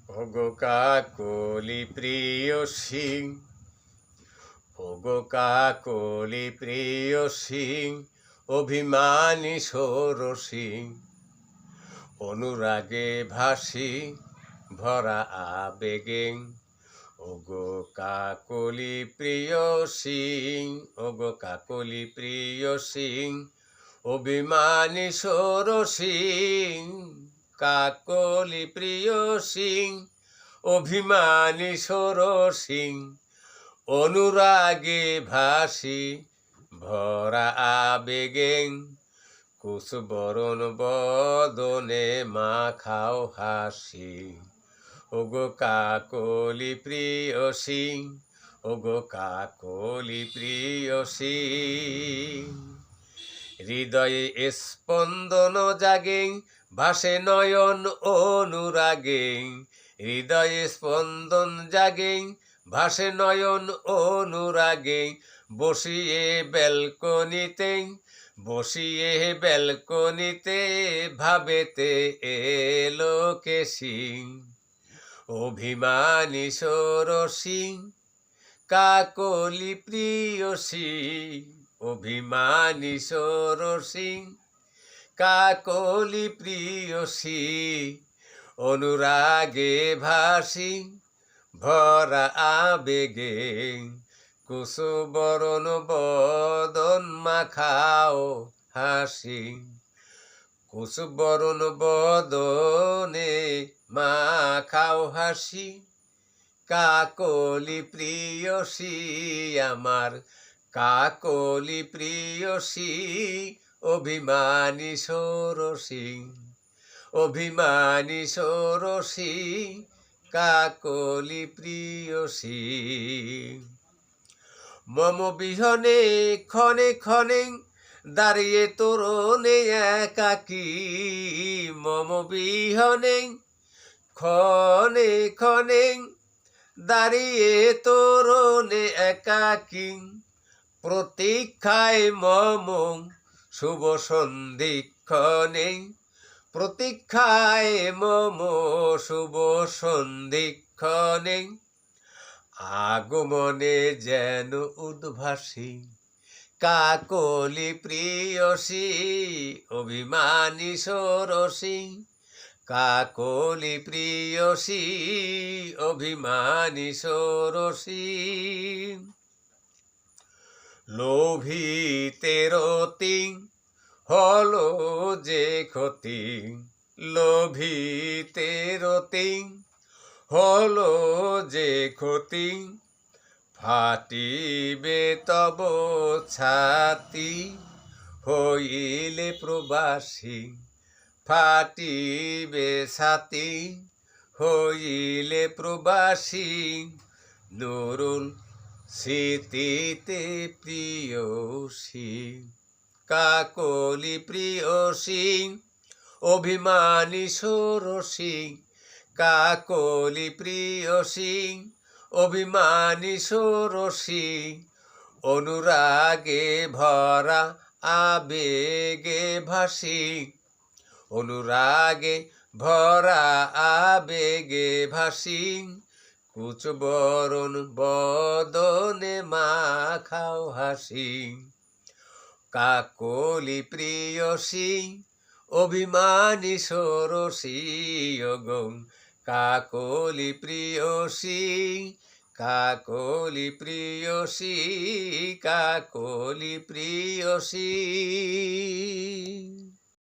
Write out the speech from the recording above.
ওগো কাকলি প্রিয়সী, ওগো কাকলি প্রিয়সী, অভিমানী ষোড়শী, অনুরাগে ভাসি ভরা আবেগে। ওগো কাকলি প্রিয়সী, ওগো কাকলি প্রিয়সী, অভিমানী ষোড়শী, কাকলি প্রিয়সী, অভিমানী ষোড়শী, অনুরাগে ভাসি ভরা আবেগে। কুশবরণ বদনে মাখাও হাসি, ওগো কাকলি প্রিয়সী, ওগো কাকলি প্রিয়সী। হৃদয়ে স্পন্দন জাগে ভাসে নয়ন অনুরাগে, হৃদয়ে স্পন্দন জাগে ভাসে নয়ন অনুরাগে। বসিয়ে ব্যালকনিতে, বসিয়ে ব্যালকনিতে, ভাবেতে এলো কেশি, অভিমানী ষোড়শী, কাকলি প্রিয়সী, অভিমানী ষোড়শী, কাকলি প্রিয়সী, অনুরাগে ভাসি ভরা আবেগে। কুশবরণ বদন মাখাও হাসি, কুশবরণ বদনে মাখাও হাসি, কাকলি প্রিয়সী আমার, কাকলি প্রিয়সী, অভিমানী ষোড়শী, অভিমানী ষোড়শী, কাকলি প্রিয়সী। মম বিহনে ক্ষণে ক্ষণে দাঁড়িয়ে তরুণে একাকী, মম বিহনে ক্ষণে ক্ষণে দাঁড়িয়ে তরুণে একাকী। প্রতীক্ষায় মম শুভ সন্ধিক্ষণে, প্রতীক্ষায় মম শুভ সন্ধিক্ষণে। আগমনে যেন উদ্ভাসী, কাকলি প্রিয়সী, অভিমানী ষোড়শী, কাকলি প্রিয়সী, অভিমানী ষোড়শী। লোভিতে রতি হলো যে ক্ষতি, লোভিতে রতি হলো যে ক্ষতি। ফাটিবে তব ছাতি হইলে প্রবাসী, ফাটিবে ছাতি হইলে প্রবাসী। নুরুল স্মৃতিতে প্রিয়সী, কাকলি প্রিয়সী, অভিমানী ষোড়শী, কাকলি প্রিয়সী, অভিমানী ষোড়শী, অনুরাগে ভরা আবেগে ভাসি, অনুরাগে ভরা আবেগে ভাসি। কুচবরণ বদনে মাখাও হাসি, কাকলি প্রিয়সী, অভিমানী ষোড়শী, ওগো কাকলি প্রিয়সী, কাকলি প্রিয়সী, কাকলি প্রিয়সী।